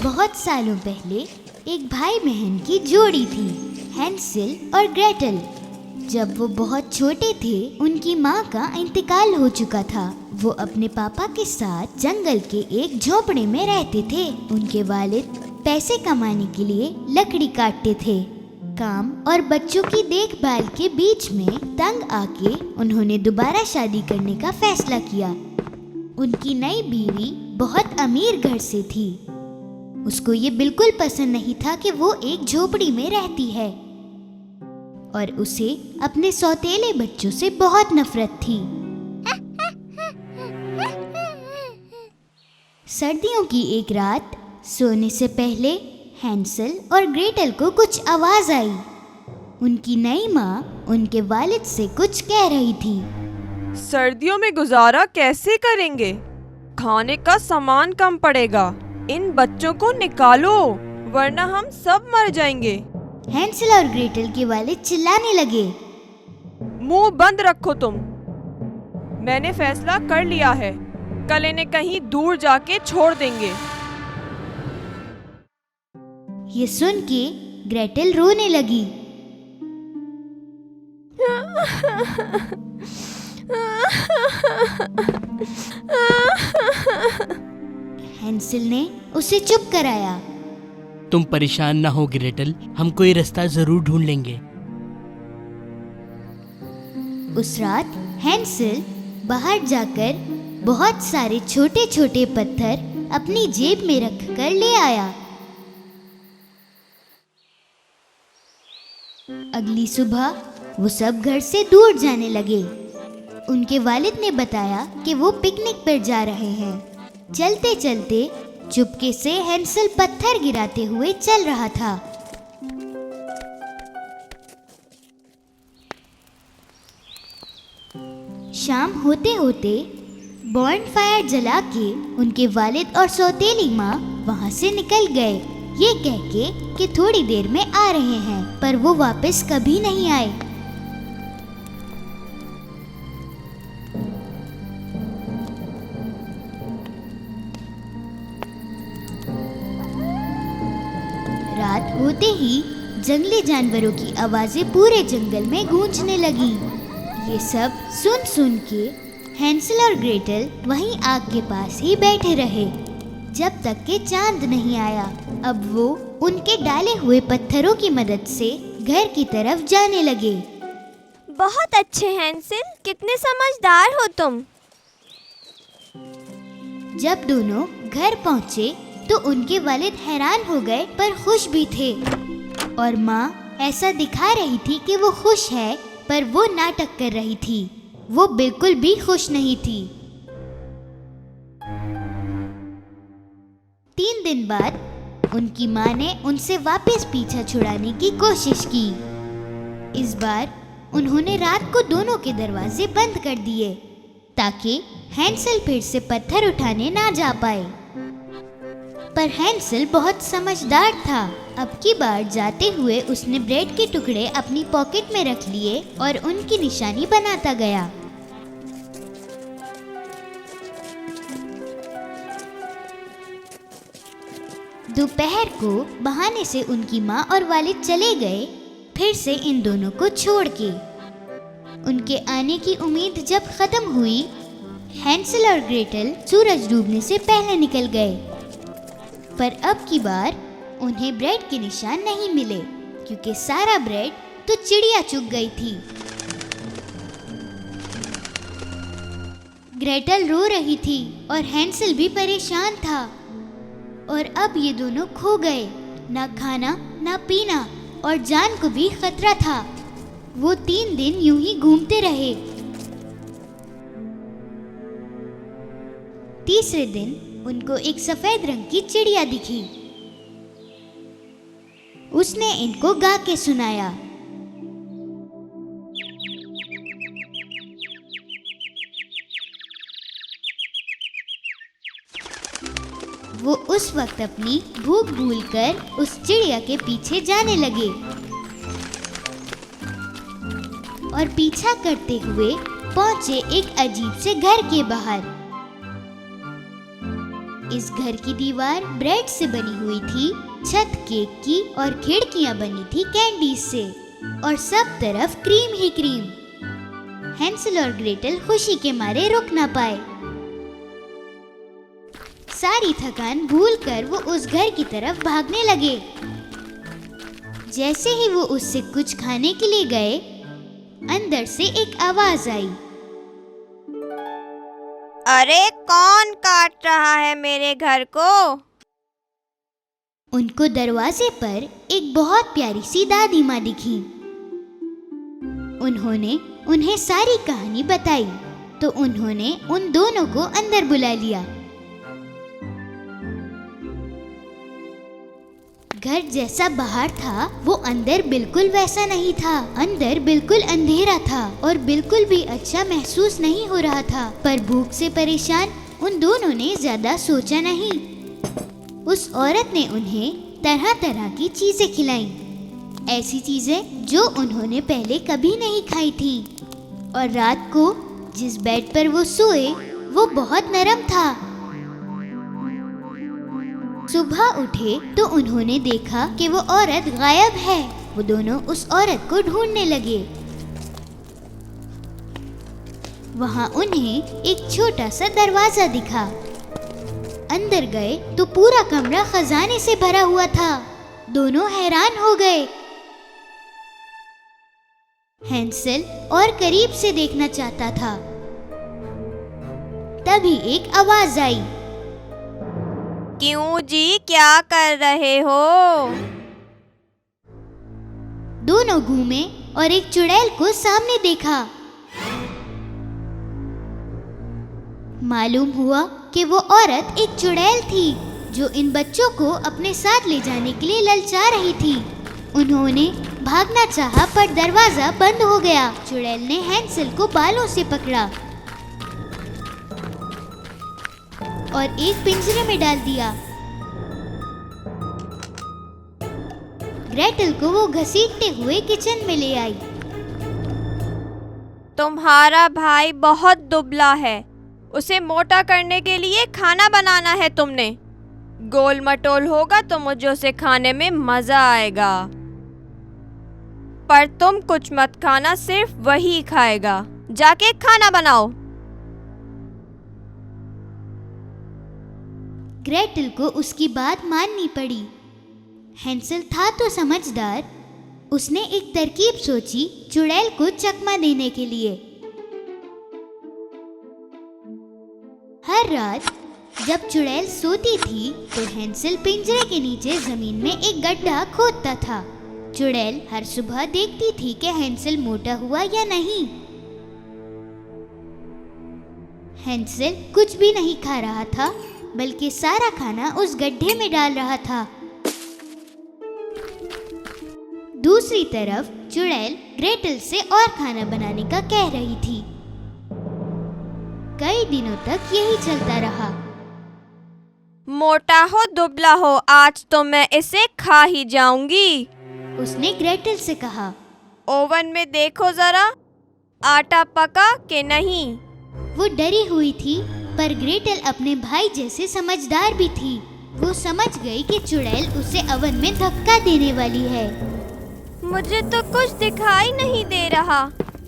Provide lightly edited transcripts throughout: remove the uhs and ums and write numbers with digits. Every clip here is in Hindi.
बहुत सालों पहले एक भाई बहन की जोड़ी थी, हैंसेल और ग्रेटल। जब वो बहुत छोटे थे, उनकी माँ का इंतकाल हो चुका था। वो अपने पापा के साथ जंगल के एक झोपड़े में रहते थे। उनके वालिद पैसे कमाने के लिए लकड़ी काटते थे। काम और बच्चों की देखभाल के बीच में तंग आके उन्होंने दोबारा शादी करने का फैसला किया। उनकी नई बीवी बहुत अमीर घर से थी। उसको ये बिल्कुल पसंद नहीं था कि वो एक झोपड़ी में रहती है और उसे अपने सौतेले बच्चों से बहुत नफरत थी। सर्दियों की एक रात सोने से पहले हैंसेल और ग्रेटल को कुछ आवाज आई। उनकी नई माँ उनके वालिद से कुछ कह रही थी। सर्दियों में गुजारा कैसे करेंगे? खाने का सामान कम पड़ेगा। इन बच्चों को निकालो वरना हम सब मर जाएंगे। हैंसेल और ग्रेटल के वालिद चिल्लाने लगे। मुंह बंद रखो तुम। मैंने फैसला कर लिया है, कल इन्हें कहीं दूर जाके छोड़ देंगे। ये सुन के ग्रेटल रोने लगी। हैंसेल ने उसे चुप कराया। तुम परेशान ना हो ग्रेटल, हम कोई रास्ता जरूर ढूंढ लेंगे। उस रात हैंसेल बाहर जाकर बहुत सारे छोटे छोटे पत्थर अपनी जेब में रखकर ले आया। अगली सुबह वो सब घर से दूर जाने लगे। उनके वालिद ने बताया कि वो पिकनिक पर जा रहे हैं। चलते चलते चुपके से हैंसेल पत्थर गिराते हुए चल रहा था। शाम होते होते बॉनफायर जला के उनके वालिद और सौतेली माँ वहाँ से निकल गए, ये कह के कि थोड़ी देर में आ रहे हैं, पर वो वापस कभी नहीं आए। रात होते ही जंगली जानवरों की आवाजें पूरे जंगल में गूंजने लगी। ये सब सुन सुन के हैंसेल और ग्रेटल वहीं आग के पास ही बैठे रहे जब तक कि चांद नहीं आया। अब वो उनके डाले हुए पत्थरों की मदद से घर की तरफ जाने लगे। बहुत अच्छे हैंसेल, कितने समझदार हो तुम। जब दोनों घर पहुँचे तो उनके वालिद हैरान हो गए पर खुश भी थे, और माँ ऐसा दिखा रही थी कि वो खुश है, पर वो नाटक कर रही थी। वो बिल्कुल भी खुश नहीं थी। 3 दिन बाद उनकी माँ ने उनसे वापस पीछा छुड़ाने की कोशिश की। इस बार उन्होंने रात को दोनों के दरवाजे बंद कर दिए ताकि हैंसेल फिर से पत्थर उठाने ना जा पाए। पर हैंसेल बहुत समझदार था। अब की बार जाते हुए उसने ब्रेड के टुकड़े अपनी पॉकेट में रख लिए और उनकी निशानी बनाता गया। दोपहर को बहाने से उनकी माँ और वालिद चले गए, फिर से इन दोनों को छोड़ के। उनके आने की उम्मीद जब खत्म हुई, हैंसेल और ग्रेटल सूरज डूबने से पहले निकल गए। पर अब की बार उन्हें ब्रेड के निशान नहीं मिले, क्योंकि सारा ब्रेड तो चिड़िया चुग गई थी। ग्रेटल रो रही थी और हैंसेल भी परेशान था, और अब ये दोनों खो गए। ना खाना ना पीना और जान को भी खतरा था। वो 3 दिन यूं ही घूमते रहे। तीसरे दिन उनको एक सफेद रंग की चिड़िया दिखी। उसने इनको गा के सुनाया। वो उस वक्त अपनी भूख भूलकर उस चिड़िया के पीछे जाने लगे और पीछा करते हुए पहुंचे एक अजीब से घर के बाहर। इस घर की दीवार ब्रेड से बनी हुई थी, छत केक की और खिड़कियां बनी थी कैंडीज से और सब तरफ क्रीम ही क्रीम। हैंसल और ग्रेटल खुशी के मारे रुक ना पाए। सारी थकान भूलकर वो उस घर की तरफ भागने लगे। जैसे ही वो उससे कुछ खाने के लिए गए, अंदर से एक आवाज आई। अरे कौन काट रहा है मेरे घर को? उनको दरवाजे पर एक बहुत प्यारी सी दादी माँ दिखी। उन्होंने उन्हें सारी कहानी बताई तो उन्होंने उन दोनों को अंदर बुला लिया। घर जैसा बाहर था वो अंदर बिल्कुल वैसा नहीं था। अंदर बिल्कुल अंधेरा था और बिल्कुल भी अच्छा महसूस नहीं हो रहा था। पर भूख से परेशान उन दोनों ने ज्यादा सोचा नहीं। उस औरत ने उन्हें तरह तरह की चीजें खिलाईं, ऐसी चीजें जो उन्होंने पहले कभी नहीं खाई थी। और रात को जिस बेड पर वो सोए वो बहुत नरम था। सुबह उठे तो उन्होंने देखा कि वो औरत गायब है। वो दोनों उस औरत को ढूंढने लगे। वहाँ उन्हें एक छोटा सा दरवाजा दिखा। अंदर गए तो पूरा कमरा खजाने से भरा हुआ था। दोनों हैरान हो गए। हैंसल और करीब से देखना चाहता था। तभी एक आवाज आई। क्यों जी, क्या कर रहे हो? दोनों घूमे और एक चुड़ैल को सामने देखा। मालूम हुआ कि वो औरत एक चुड़ैल थी जो इन बच्चों को अपने साथ ले जाने के लिए ललचा रही थी। उन्होंने भागना चाहा पर दरवाजा बंद हो गया। चुड़ैल ने हैंसल को बालों से पकड़ा और एक पिंजरे में डाल दिया। ग्रेटल को वो घसीटते हुए किचन में ले आई। तुम्हारा भाई बहुत दुबला है, उसे मोटा करने के लिए खाना बनाना है तुमने। गोल मटोल होगा तो मुझे उसे खाने में मजा आएगा, पर तुम कुछ मत खाना, सिर्फ वही खाएगा। जाके खाना बनाओ। ग्रेटल को उसकी बात माननी पड़ी। हैंसल था तो समझदार। उसने एक तरकीब सोची चुड़ैल को चकमा देने के लिए। हर रात जब चुड़ैल सोती थी तो हैंसल पिंजरे के नीचे जमीन में एक गड्ढा खोदता था। चुड़ैल हर सुबह देखती थी कि हैंसल मोटा हुआ या नहीं। हैंसल कुछ भी नहीं खा रहा था, बल्कि सारा खाना उस गड्ढे में डाल रहा था। दूसरी तरफ चुड़ैल ग्रेटल से और खाना बनाने का कह रही थी। कई दिनों तक यही चलता रहा। मोटा हो दुबला हो, आज तो मैं इसे खा ही जाऊंगी, उसने ग्रेटल से कहा। ओवन में देखो जरा, आटा पका कि नहीं। वो डरी हुई थी, पर ग्रेटल अपने भाई जैसे समझदार भी थी। वो समझ गई कि चुड़ैल उसे ओवन में धक्का देने वाली है। मुझे तो कुछ दिखाई नहीं दे रहा,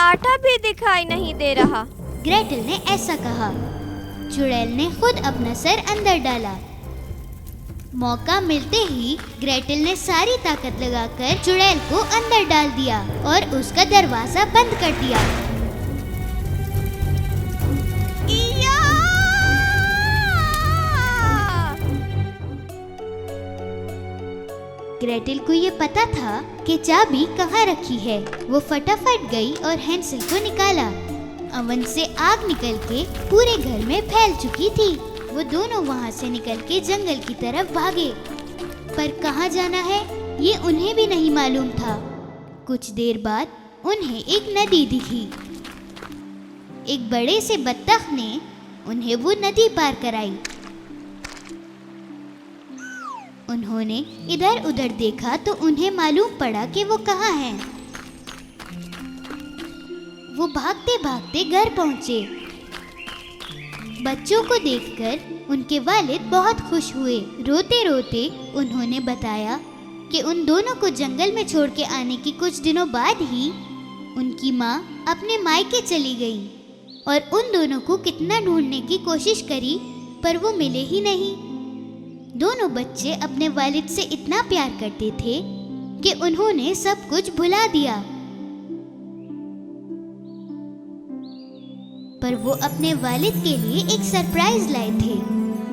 आटा भी दिखाई नहीं दे रहा। ग्रेटल ने ऐसा कहा। चुड़ैल ने खुद अपना सर अंदर डाला। मौका मिलते ही ग्रेटल ने सारी ताकत लगाकर चुड़ैल को अंदर डाल दिया और उसका दरवाजा बंद कर दिया। ग्रेटल को ये पता था कि चाबी कहाँ रखी है। वो फटाफट गई और हैंसल को निकाला। ओवन से आग निकल के पूरे घर में फैल चुकी थी। वो दोनों वहाँ से निकल के जंगल की तरफ भागे, पर कहाँ जाना है ये उन्हें भी नहीं मालूम था। कुछ देर बाद उन्हें एक नदी दिखी। एक बड़े से बत्तख ने उन्हें वो नदी पार कराई। उन्होंने इधर उधर देखा तो उन्हें मालूम पड़ा कि वो कहाँ हैं। वो भागते भागते घर पहुँचे। बच्चों को देखकर उनके वालिद बहुत खुश हुए। रोते रोते उन्होंने बताया कि उन दोनों को जंगल में छोड़ के आने की कुछ दिनों बाद ही उनकी माँ अपने मायके चली गई और उन दोनों को कितना ढूंढने की कोशिश करी पर वो मिले ही नहीं। दोनों बच्चे अपने वालिद से इतना प्यार करते थे कि उन्होंने सब कुछ भुला दिया, पर वो अपने वालिद के लिए एक सरप्राइज लाए थे।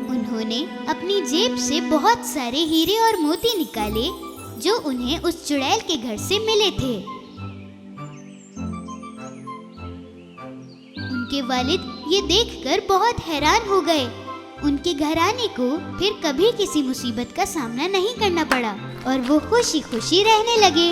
उन्होंने अपनी जेब से बहुत सारे हीरे और मोती निकाले जो उन्हें उस चुड़ैल के घर से मिले थे। उनके वालिद ये देखकर बहुत हैरान हो गए। उनके घराने को फिर कभी किसी मुसीबत का सामना नहीं करना पड़ा और वो खुशी खुशी रहने लगे।